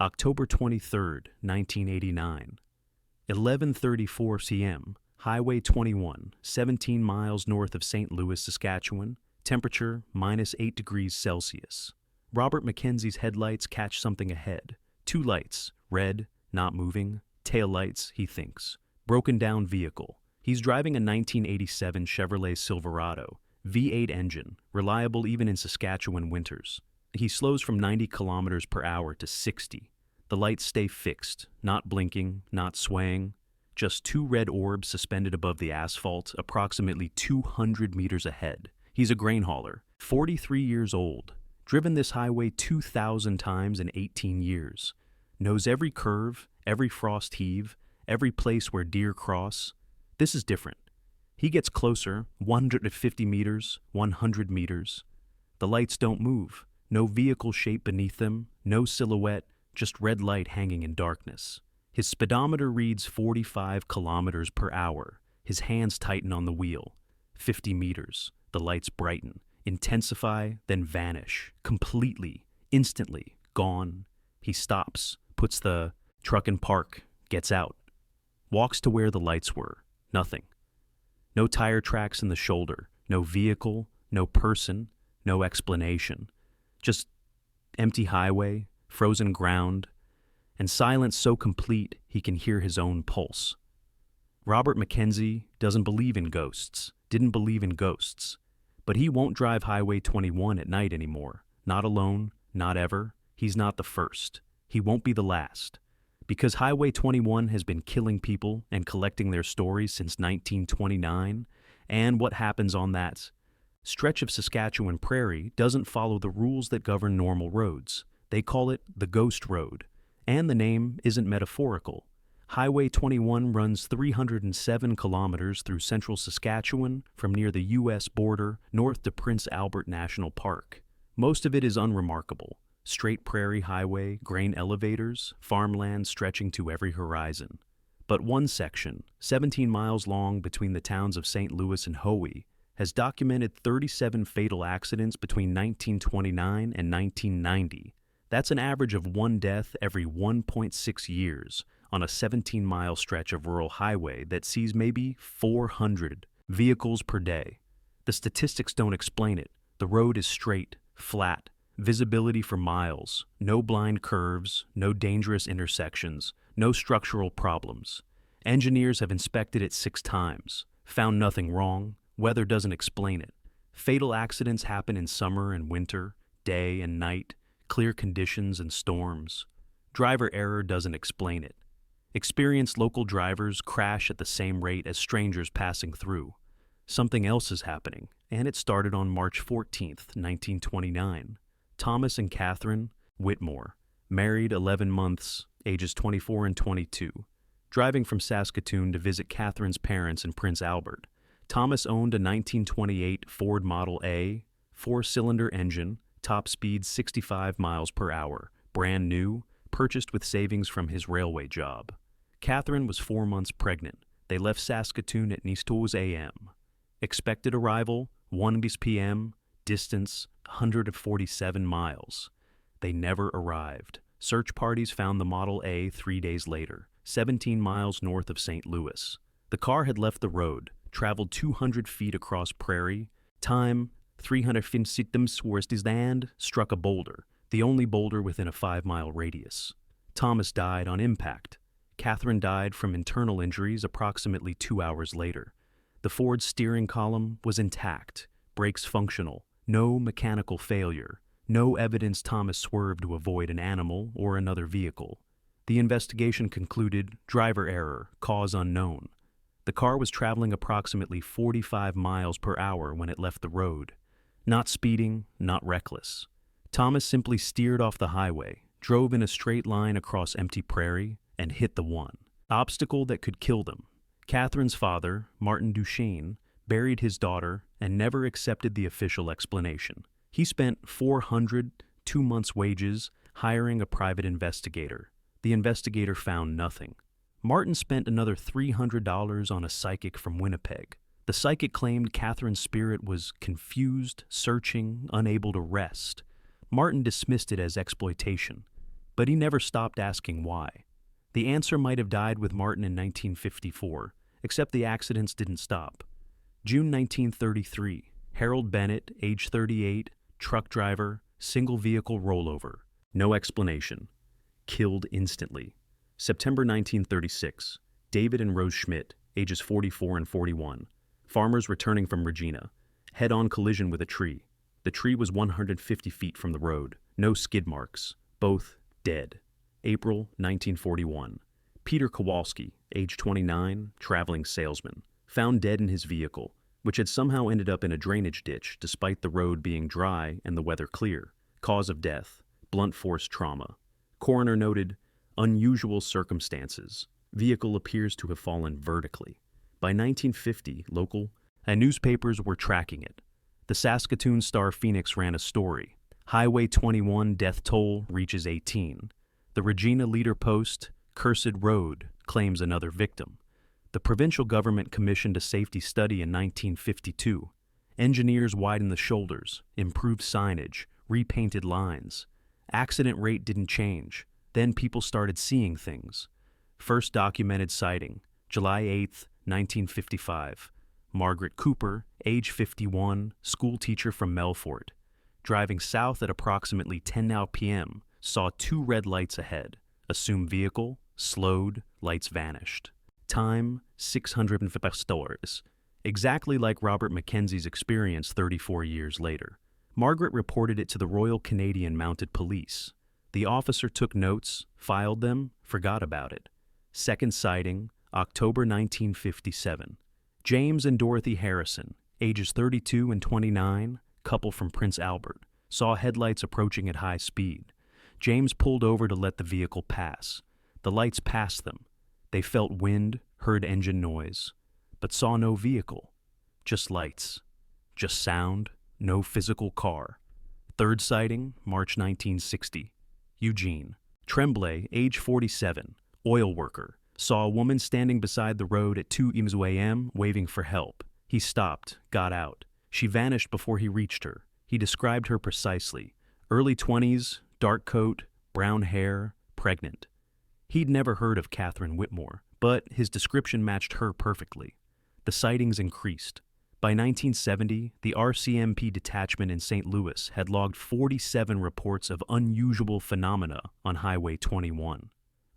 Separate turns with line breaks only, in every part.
October 23rd, 1989. 11:34 p.m. Highway 21, 17 miles north of St. Louis, Saskatchewan. Temperature -8 degrees Celsius. Robert Mackenzie's headlights catch something ahead. Two lights, red, not moving. Tail lights, he thinks. Broken down vehicle. He's driving a 1987 Chevrolet Silverado, V8 engine, reliable even in Saskatchewan winters. He slows from 90 kilometers per hour to 60. The lights stay fixed, not blinking, not swaying. Just two red orbs suspended above the asphalt, approximately 200 meters ahead. He's a grain hauler, 43 years old, driven this highway 2,000 times in 18 years. Knows every curve, every frost heave, every place where deer cross. This is different. He gets closer, 150 meters, 100 meters. The lights don't move. No vehicle shape beneath them, no silhouette, just red light hanging in darkness. His speedometer reads 45 kilometers per hour. His hands tighten on the wheel. 50 meters. The lights brighten, intensify, then vanish. Completely, instantly, gone. He stops, puts the truck in park, gets out. Walks to where the lights were. Nothing. No tire tracks in the shoulder. No vehicle, no person, no explanation. Just empty highway, frozen ground, and silence so complete he can hear his own pulse. Robert Mackenzie doesn't believe in ghosts, didn't believe in ghosts, but he won't drive Highway 21 at night anymore. Not alone, not ever. He's not the first. He won't be the last. Because Highway 21 has been killing people and collecting their stories since 1929, and what happens on that stretch of Saskatchewan prairie doesn't follow the rules that govern normal roads. They call it the Ghost Road, and the name isn't metaphorical. Highway 21 runs 307 kilometers through central Saskatchewan from near the U.S. border north to Prince Albert National Park. Most of it is unremarkable. Straight prairie highway, grain elevators, farmland stretching to every horizon. But one section, 17 miles long between the towns of St. Louis and Hoey, has documented 37 fatal accidents between 1929 and 1990. That's an average of one death every 1.6 years on a 17-mile stretch of rural highway that sees maybe 400 vehicles per day. The statistics don't explain it. The road is straight, flat, visibility for miles, no blind curves, no dangerous intersections, no structural problems. Engineers have inspected it 6 times, found nothing wrong. Weather doesn't explain it. Fatal accidents happen in summer and winter, day and night, clear conditions and storms. Driver error doesn't explain it. Experienced local drivers crash at the same rate as strangers passing through. Something else is happening, and it started on March 14th, 1929. Thomas and Catherine Whitmore, married 11 months, ages 24 and 22, driving from Saskatoon to visit Catherine's parents in Prince Albert. Thomas owned a 1928 Ford Model A, 4-cylinder engine, top speed 65 miles per hour, brand new, purchased with savings from his railway job. Catherine was 4 months pregnant. They left Saskatoon at 9:00 a.m. Expected arrival, 1 p.m., distance 147 miles. They arrived arrived. Search parties found the Model A 3 days later, 17 miles north of St. Louis. The car had left the road, traveled 200 feet across prairie. Time, 350 west is land, struck a boulder, the only boulder within a 5-mile radius. Thomas died on impact. Catherine died from internal injuries approximately 2 hours later. The Ford's steering column was intact, brakes functional, no mechanical failure, no evidence Thomas swerved to avoid an animal or another vehicle. The investigation concluded driver error, cause unknown. The car was traveling approximately 45 miles per hour when it left the road. Not speeding, not reckless. Thomas simply steered off the highway, drove in a straight line across empty prairie, and hit the one obstacle that could kill them. Catherine's father, Martin Duchesne, buried his daughter and never accepted the official explanation. He spent $400, 2 months' wages, hiring a private investigator. The investigator found nothing. Martin spent another $300 on a psychic from Winnipeg. The psychic claimed Catherine's spirit was confused, searching, unable to rest. Martin dismissed it as exploitation. but he never stopped asking why. The answer might have died with Martin in 1954, except the accidents didn't stop. June 1933, Harold Bennett, age 38, truck driver, single vehicle rollover. No explanation. Killed instantly. September 1936, David and Rose Schmidt, ages 44 and 41, farmers returning from Regina, head-on collision with a tree. The tree was 150 feet from the road, no skid marks, both dead. April 1941, Peter Kowalski, age 29, traveling salesman, found dead in his vehicle, which had somehow ended up in a drainage ditch despite the road being dry and the weather clear. Cause of death, blunt force trauma. Coroner noted, unusual circumstances. Vehicle appears to have fallen vertically. By 1950, local and newspapers were tracking it. The Saskatoon Star-Phoenix ran a story. Highway 21 death toll reaches 18. The Regina Leader-Post, Cursed Road, claims another victim. The provincial government commissioned a safety study in 1952. Engineers widened the shoulders, improved signage, repainted lines. Accident rate didn't change. Then people started seeing things. First documented sighting, July 8, 1955. Margaret Cooper, age 51, schoolteacher from Melfort, driving south at approximately 10 p.m., saw two red lights ahead. Assumed vehicle, slowed, lights vanished. Time, 650 hours. Exactly like Robert Mackenzie's experience 34 years later. Margaret reported it to the Royal Canadian Mounted Police. The officer took notes, filed them, forgot about it. Second sighting, October 1957. James and Dorothy Harrison, ages 32 and 29, couple from Prince Albert, saw headlights approaching at high speed. James pulled over to let the vehicle pass. The lights passed them. They felt wind, heard engine noise, but saw no vehicle. Just lights. Just sound, no physical car. Third sighting, March 1960. Eugene. Tremblay, age 47, oil worker, saw a woman standing beside the road at 2 a.m. waving for help. He stopped, got out. She vanished before he reached her. He described her precisely. Early 20s, dark coat, brown hair, pregnant. He'd never heard of Catherine Whitmore, but his description matched her perfectly. The sightings increased. By 1970, the RCMP detachment in St. Louis had logged 47 reports of unusual phenomena on Highway 21.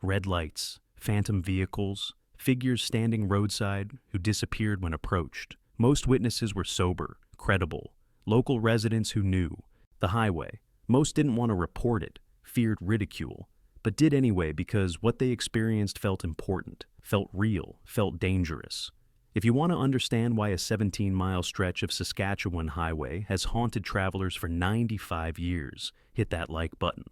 Red lights, phantom vehicles, figures standing roadside who disappeared when approached. Most witnesses were sober, credible, local residents who knew the highway. Most didn't want to report it, feared ridicule, but did anyway because what they experienced felt important, felt real, felt dangerous. If you want to understand why a 17-mile stretch of Saskatchewan highway has haunted travelers for 95 years, hit that like button.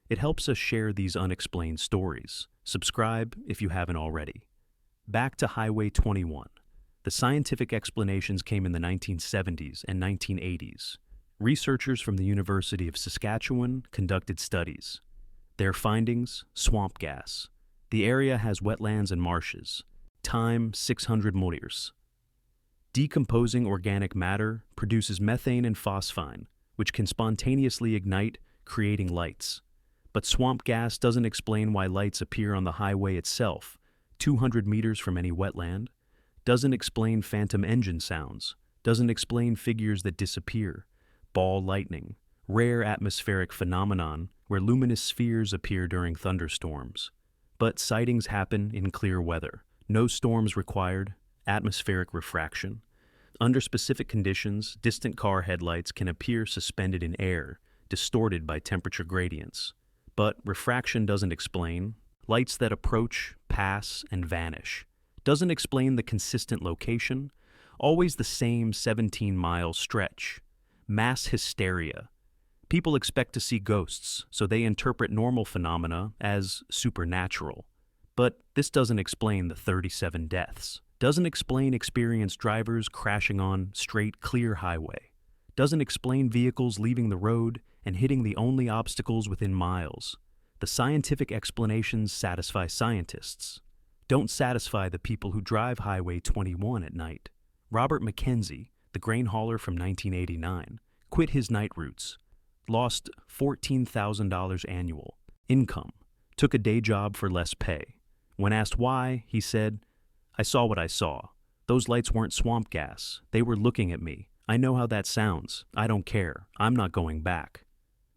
It helps us share these unexplained stories. Subscribe if you haven't already. Back to Highway 21. The scientific explanations came in the 1970s and 1980s. Researchers from the University of Saskatchewan conducted studies. Their findings: swamp gas. The area has wetlands and marshes. Time, 600 years. Decomposing organic matter produces methane and phosphine, which can spontaneously ignite, creating lights. But swamp gas doesn't explain why lights appear on the highway itself, 200 meters from any wetland. Doesn't explain phantom engine sounds. Doesn't explain figures that disappear. Ball lightning, rare atmospheric phenomenon where luminous spheres appear during thunderstorms. But sightings happen in clear weather. No storms required, atmospheric refraction. Under specific conditions, distant car headlights can appear suspended in air, distorted by temperature gradients. But refraction doesn't explain. Lights that approach, pass, and vanish. Doesn't explain the consistent location. Always the same 17-mile stretch. Mass hysteria. People expect to see ghosts, so they interpret normal phenomena as supernatural. But this doesn't explain the 37 deaths. Doesn't explain experienced drivers crashing on straight, clear highway. Doesn't explain vehicles leaving the road and hitting the only obstacles within miles. The scientific explanations satisfy scientists. Don't satisfy the people who drive Highway 21 at night. Robert Mackenzie, the grain hauler from 1989, quit his night routes. Lost $14,000 annual. Income. Took a day job for less pay. When asked why, he said, "I saw what I saw. Those lights weren't swamp gas. They were looking at me. I know how that sounds. I don't care. I'm not going back."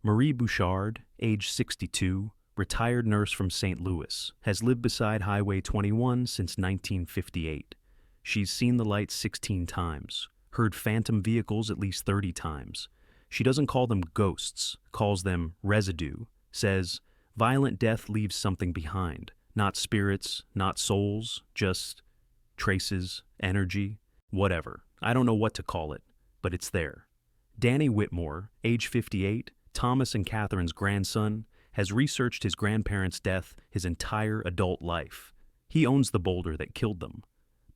Marie Bouchard, age 62, retired nurse from St. Louis, has lived beside Highway 21 since 1958. She's seen the lights 16 times, heard phantom vehicles at least 30 times. She doesn't call them ghosts, calls them residue, says, "Violent death leaves something behind. Not spirits, not souls, just traces, energy, whatever. I don't know what to call it, but it's there." Danny Whitmore, age 58, Thomas and Catherine's grandson, has researched his grandparents' death his entire adult life. He owns the boulder that killed them.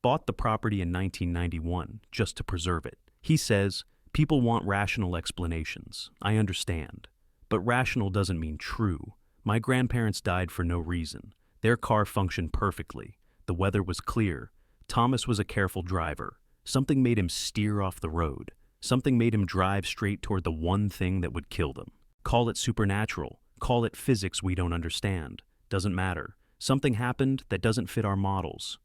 Bought the property in 1991 just to preserve it. He says, "People want rational explanations. I understand. But rational doesn't mean true. My grandparents died for no reason. Their car functioned perfectly. The weather was clear. Thomas was a careful driver. Something made him steer off the road. Something made him drive straight toward the one thing that would kill them. Call it supernatural. Call it physics we don't understand. Doesn't matter. Something happened that doesn't fit our models."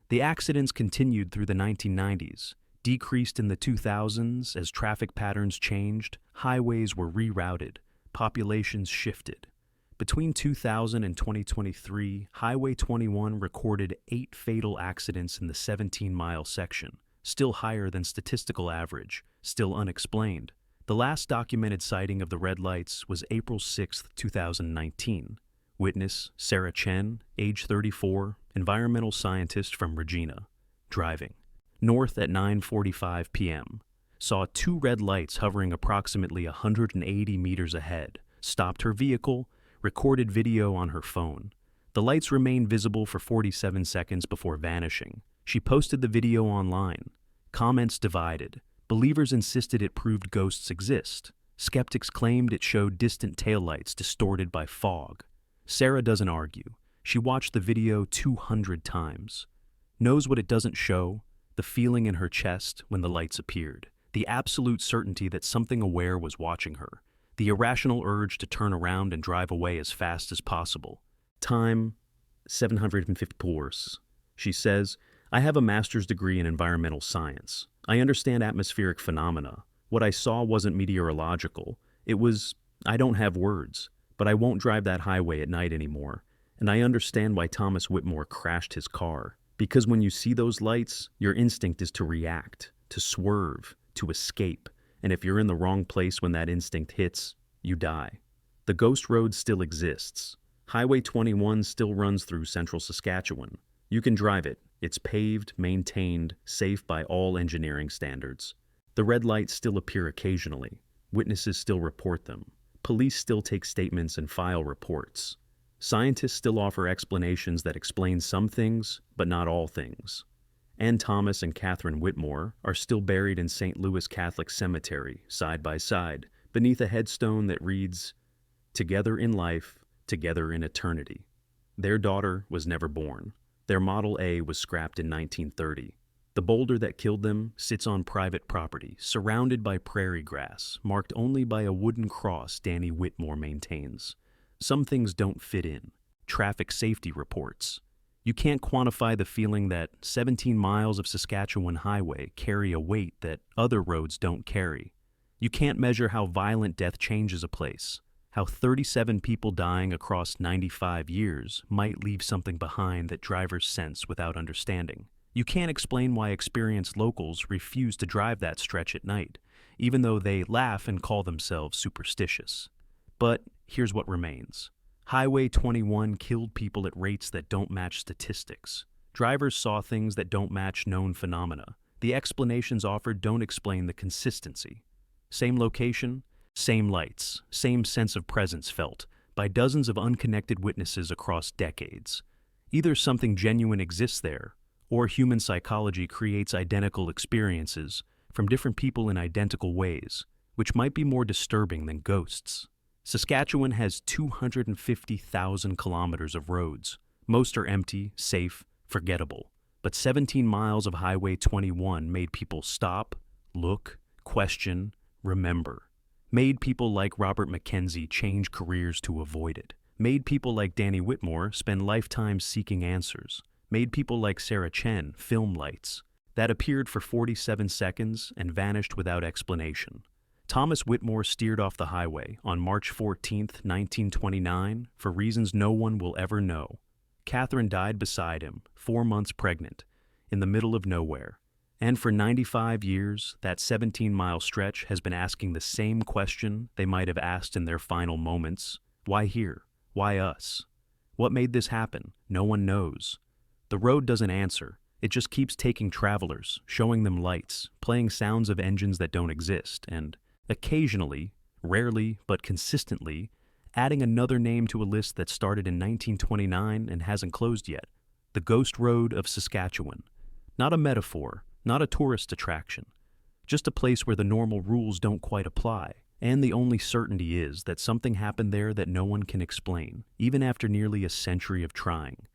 The accidents continued through the 1990s, decreased in the 2000s as traffic patterns changed, highways were rerouted, populations shifted. Between 2000 and 2023, Highway 21 recorded 8 fatal accidents in the 17-mile section, still higher than statistical average, still unexplained. The last documented sighting of the red lights was April 6, 2019. Witness Sarah Chen, age 34, environmental scientist from Regina, driving north at 9:45 p.m. Saw 2 red lights hovering approximately 180 meters ahead, stopped her vehicle, recorded video on her phone. The lights remained visible for 47 seconds before vanishing. She posted the video online. Comments divided. Believers insisted it proved ghosts exist. Skeptics claimed it showed distant taillights distorted by fog. Sarah doesn't argue. She watched the video 200 times. Knows what it doesn't show, the feeling in her chest when the lights appeared, the absolute certainty that something aware was watching her, the irrational urge to turn around and drive away as fast as possible. Time, 750 hours. She says, "I have a master's degree in environmental science. I understand atmospheric phenomena. What I saw wasn't meteorological. It was, I don't have words, but I won't drive that highway at night anymore. And I understand why Thomas Whitmore crashed his car. Because when you see those lights, your instinct is to react, to swerve, to escape. And if you're in the wrong place when that instinct hits, you die." The ghost road still exists. Highway 21 still runs through central Saskatchewan. You can drive it. It's paved, maintained, safe by all engineering standards. The red lights still appear occasionally. Witnesses still report them. Police still take statements and file reports. Scientists still offer explanations that explain some things, but not all things. Ann Thomas and Catherine Whitmore are still buried in St. Louis Catholic Cemetery, side by side, beneath a headstone that reads, "Together in life, together in eternity." Their daughter was never born. Their Model A was scrapped in 1930. The boulder that killed them sits on private property, surrounded by prairie grass, marked only by a wooden cross Danny Whitmore maintains. Some things don't fit in. Traffic safety reports. You can't quantify the feeling that 17 miles of Saskatchewan highway carry a weight that other roads don't carry. You can't measure how violent death changes a place, how 37 people dying across 95 years might leave something behind that drivers sense without understanding. You can't explain why experienced locals refuse to drive that stretch at night, even though they laugh and call themselves superstitious. But here's what remains. Highway 21 killed people at rates that don't match statistics. Drivers saw things that don't match known phenomena. The explanations offered don't explain the consistency. Same location, same lights, same sense of presence felt by dozens of unconnected witnesses across decades. Either something genuine exists there, or human psychology creates identical experiences from different people in identical ways, which might be more disturbing than ghosts. Saskatchewan has 250,000 kilometers of roads. Most are empty, safe, forgettable. But 17 miles of Highway 21 made people stop, look, question, remember. Made people like Robert Mackenzie change careers to avoid it. Made people like Danny Whitmore spend lifetimes seeking answers. Made people like Sarah Chen film lights that appeared for 47 seconds and vanished without explanation. Thomas Whitmore steered off the highway on March 14, 1929, for reasons no one will ever know. Catherine died beside him, 4 months pregnant, in the middle of nowhere. And for 95 years, that 17-mile stretch has been asking the same question they might have asked in their final moments. Why here? Why us? What made this happen? No one knows. The road doesn't answer. It just keeps taking travelers, showing them lights, playing sounds of engines that don't exist, and occasionally, rarely but consistently, adding another name to a list that started in 1929 and hasn't closed yet. The Ghost Road of Saskatchewan. Not a metaphor, not a tourist attraction, just a place where the normal rules don't quite apply. And the only certainty is that something happened there that no one can explain, even after nearly a century of trying.